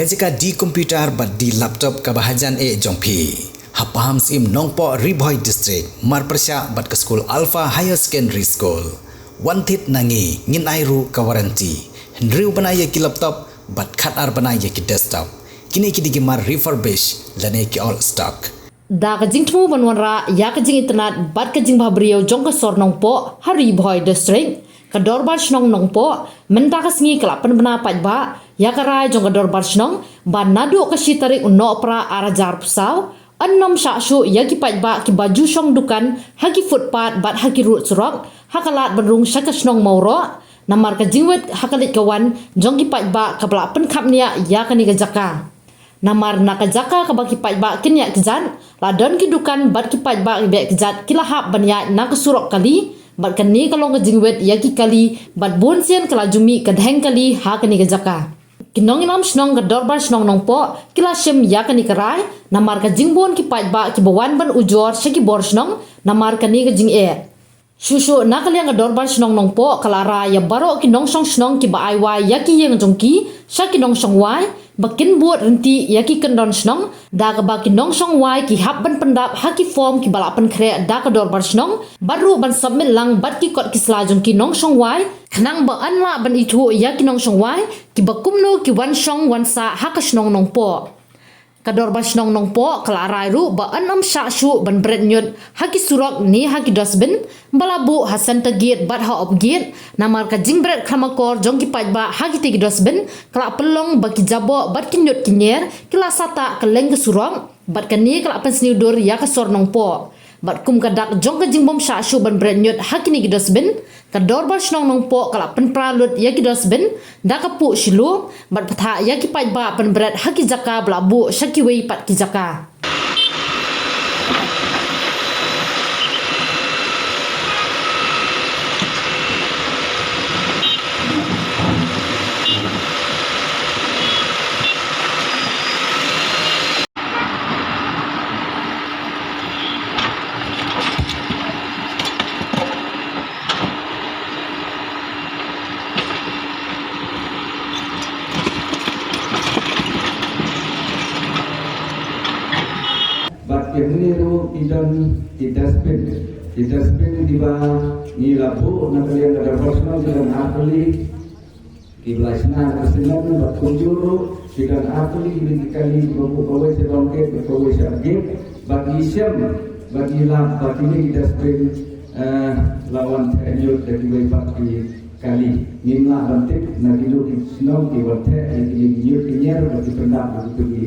kajika di komputer bat di laptop kabahajan jongpi. Hapaham sim nongpo Riboy District marpersya bat ke school Alpha Higher Secondary School. Wantit nangi ngin airu ka waranti. Hendriu banaya ki laptop bat khatar banaya ki desktop. Kini ki digimar refurbish lane ki all stock. Da kajing temu banwanra ya kajing internet bat kajing babrio jong ka sor nongpo Riboy District. Kador bar shnong nong po menta kasngi kelapan bena pajba ya karai jong kador bar shnong ban nadu kasitari unno pra arajar pusau annom syakshu ya ki pajba ki baju shong dukan haki footpath bat haki root surok hakalat benrung syaka shnong mauro namar kajingwet hakalit kawan jong ki pajba kabla pen kapnia ya kani gajaka namar nakajaka kabaki pajba kenya kizan ladon ki dukan bat ki pajba be kizat kilahap banya nakasurok kali bat kani kalau ngejingwet yaki kali bat bonsian kelajumi kadheng kali ha kani gajaka kinong inam shnong kador bar shnong nong po kila shem ya kani karai namar ka jingbon ki pajba ki bawan ban ujor shaki bor shnong namar kani ka jing shushu nakaliang kador bar shnong nong po kalara ya baro kinong shong shnong ki ba aiwa yaki yeng jongki shaki nong shong wai bakin buat renti yaki kendon shnong da ka ba kinong shong wai ki hap ban pendap haki form ki balapan kre da kador bar shnong baru ban submit lang bat ki kot ki slajong ki nong shong wai khnang ba an la ban itu yaki nong shong wai ki bakumno ki wan shong wan sa haka shnong nong po kador bar shnong nong po kalarai ru ba anam syakshu ban bret nyut haki surok ni haki dosbin balabu hasan tagit bat ha op git namar ka jingbret khamakor jong ki pajba haki tegi dosbin kala pelong baki jabo bat ki nyut kinyer kila sata keleng ke surok bat kani kala pen sniudur ya ka sor nong po bat kum kadak jong ka jingbom syakshu ban bret nyut haki ni dosbin kador bar shnong nong po kala pen pralut ya ki dosbin da ka pu shilu bat patha ya ki pajba pen bret haki jaka balabu shaki wei pat ki jaka Ini tu tidak spin tiba ni labu nak kalian ada personal dengan ahli kiblasna kesenangan buat kunjuru dengan ahli ini kali berpukau sedongket berpukau sergip bagi siam bagi lam bagi ini tidak spin lawan terjun dari bagi kali nimla bantik nak hidup senang di bantik ini hidup kinyar bagi pendap bagi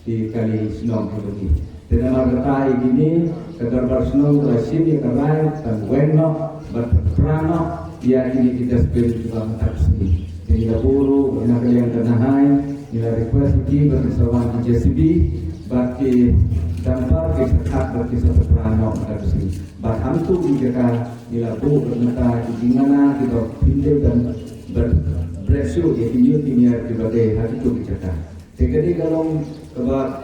di kali senang bagi dengan margatai gini kadar barsenong klasini karai dan weno berperano ya ini kita spend juga mentarsi jadi laburu nak kalian tanahai nila request iki berkesawan di JCB bagi dampar ke sekat bagi seperano mentarsi bat hantu juga nila bu bernata di mana kita pindah dan berbresu ya ini dibagi hari itu bicara jadi kalau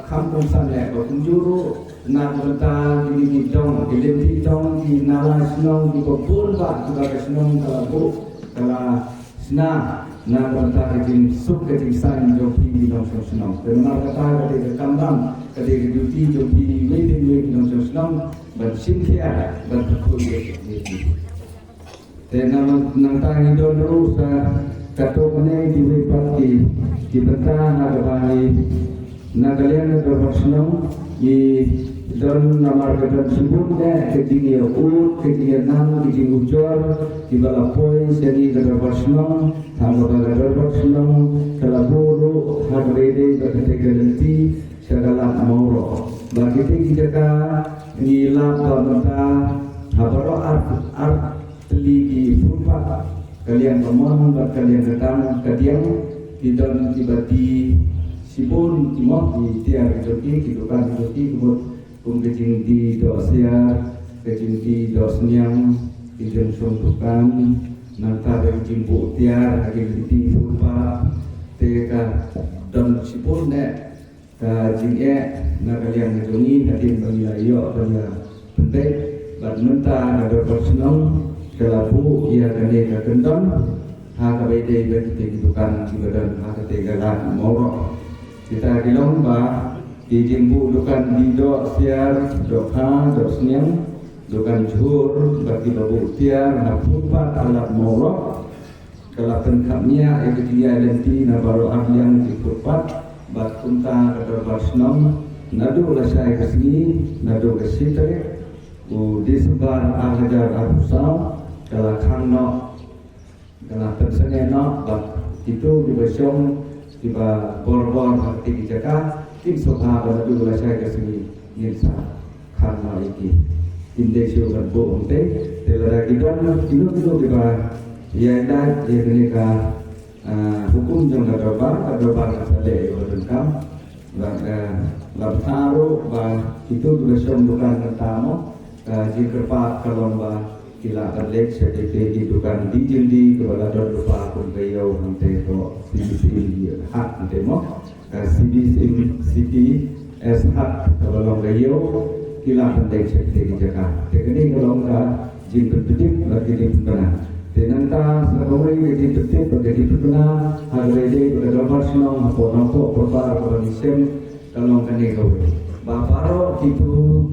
kampung sana berkunjuru nak berta di dong di dong di nala senong di kebun pak juga senong kalau senang nak berta di sub ke desain joki di dong senong dan kata ketika kambang ketika duty joki di waiting dong senong bersintia berkulit dan nang tangi don terus kato kene di wipati di berta nak bani Nagalian na bersenang di dalam nama kedan sebutnya kejingnya kejingnya nam kejing ujor di balapoi jadi kedan bersenang tambah kedan bersenang kelaburu hargede berketegalanti segala amoro bagi kita nila pamenta habaro art teligi purpa kalian pemohon kalian datang kadiang di dalam tibati sipun timok di tiar joki kidukan joki kejing di dosia kejing di dosnyang kejing suntukan nantar kejing bu tiar kejing di purpa teka dan sipun ne kejing na kalian ngejongi kejing pengilayo dan penting dan mentah ada personal kelabu ia kene kendon ha kabede bagi kidukan kidukan ha ketegalan morok kita kilong ba di jingbu dukan di dok siar dok ha dok senyum dukan jhur bagi babu tiar hapupat alat morok kalau pengkamnya itu dia lenti na baru yang dipupat bat kunta kadar barsnom nadu lasai kesini nadu kesitre di sebar ahajar abusam kalau kangno kalau terseneno bat itu dibesyong tiba bor-bor hati dijaka tim soha nadu lasai kesini nilsa kangno iki indesio kan bo onte telara kidan kilo tiba ya dah dia kenika hukum jangka kabar kasale berengkam lab taruh bah itu bersama bukan pertama jika pak kalau bah kila terlek seperti itu kan dijildi kepada lupa pun beliau nanti to CBC hak nanti mo CBS hak kalau beliau kila terlek seperti Jakarta. Teknik kalau enggak jika betul lagi di benar. Tenanta sebagai jadi betul bagi pernah hari ini berdapat senang apa perkara organisasi kalau kini kau baparo itu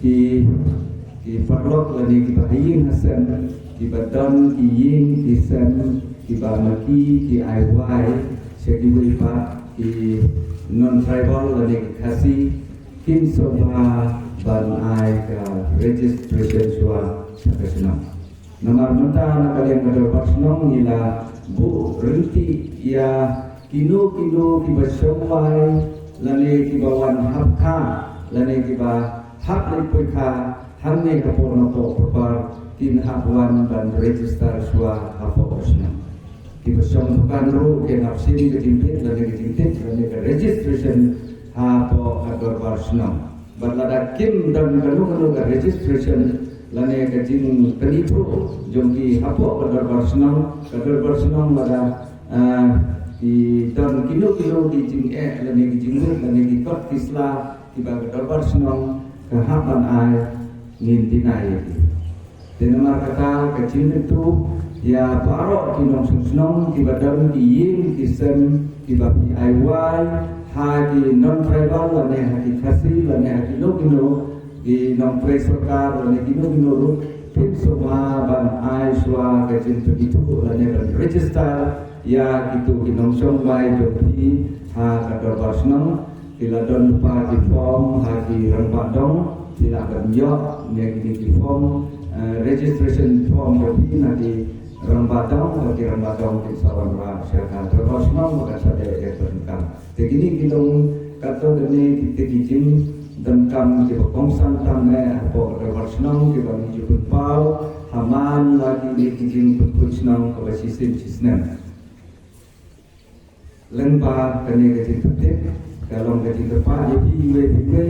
di farlok lagi di bahayin hasan di badan di yin di sen di bamaki di IY segi wipat di non tribal lagi kasih kim soba ban ai ke registration suara sampai senang. Nomor mentah nak kalian berdapat senang ialah bu renti ia kilo kiba somai lani kiba wan hapka lani kiba hak lepeka hanne kaporno to perpar tin hapwan dan register sua hapo senang kiba somkan ru ke nafsin ke timpit lani ke registration hapo agor senang berlada kim dan kanu ke registration lane kecing penipu jongki hapo kadar bersenang pada di dan kilo di jing lane kecing lane di kot tisla tiba kadar bersenang kehapan ai nintinai dan nomor kata kecing itu ya parok kinong senang tiba dalam diing kisem tiba DIY hadi non tribal lane hadi kasih lane hadi kilo di non preserkar lane kino tim semua ban ai sua kecil begitu lane register ya gitu kinong sombai joki ha kadar basnang bila don lupa di form hadi rempak dong bila berjok di form registration form joki nanti rempak dong bagi rempak dong di sawan ra siakan terbasnang maka saya berengkam begini kinong kata ini titik dan kami di Bangsan kami apa revolusional kita menjadi pau haman lagi di kijing berkucnang ke sistem lembah kini kecil penting kalau kecil tepat jadi iwe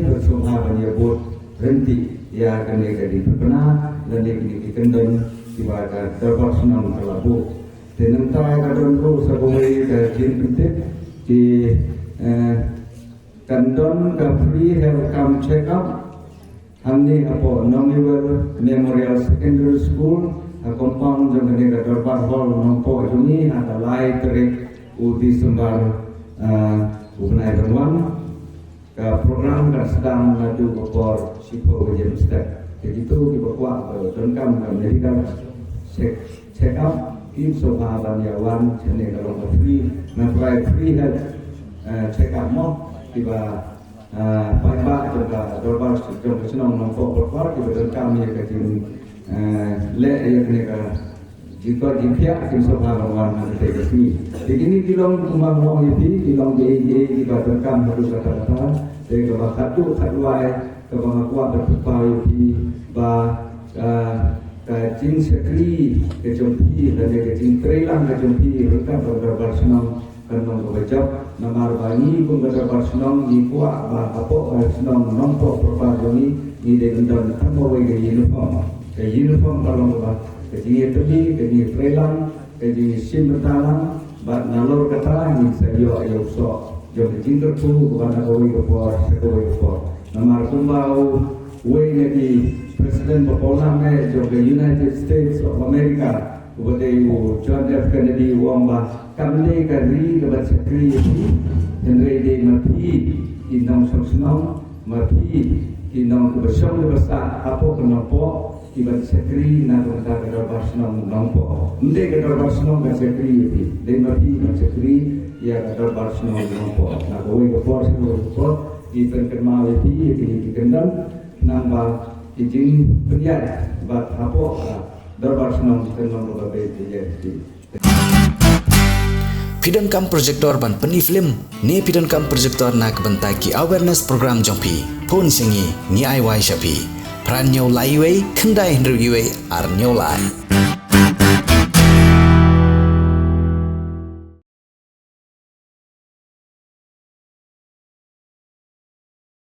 bersama banyak buat renti ya kini kecil berkenal dan kini kendeng ibarat revolusional terlalu dan entah kadang tu sebagai kecil penting di Kandon ke free health camp check up Hamni apa Nomiwell Memorial Secondary School compound jang ni ka Darbar Hall nompo juni ada lai terik udi sembar ubnai Ramwan ke program kan sedang maju kopor sipo wajib step jadi itu di bawah tengkam medical check up tim soha banyawan jene kalau free free health check up mo tiba pagi juga dorbar juga senang nampak berkuar tiba dan kami kecil le ya mereka jika jika tim sohawan nanti kesini. Begini kilong kumang mau itu kilong jadi tiba dan kami harus kata-kata dari kebat satu wai kebat kuat berpau itu bah kecil sekali kecompi dan kecil terelang kecompi mereka dorbar senang karena kebajak namar bani pun berdapat senang di kuat bah apa senang nampak perpajoni di dalam semua uniform kalau bah kecil tebi kecil trelang kecil sim bertalang bah nalur kata ini saya ayok so jauh kecil terpu bukan kawin kepor namar tumbau way di Presiden Bapak jauh ke United States of America kepada ibu John F Kennedy wamba kamne kari dapat sekri ini henry de mati inong sosnong mati inong kebersong debasa apa kenapa ibat sekri na kata kata basnong nompo inde kata basnong ka sekri ini de mati sekri ya kata basnong nompo na koi ke force ko iban kerma itu kendam nambah izin penjara bat apa darbar senang tenang berbagai jadi. Pidon kam projector ban peni film ne pidon kam projector nak bentaki awareness program jompi pon singi ni ai wai shapi pran nyau lai wei kendai hendru ar nyau lai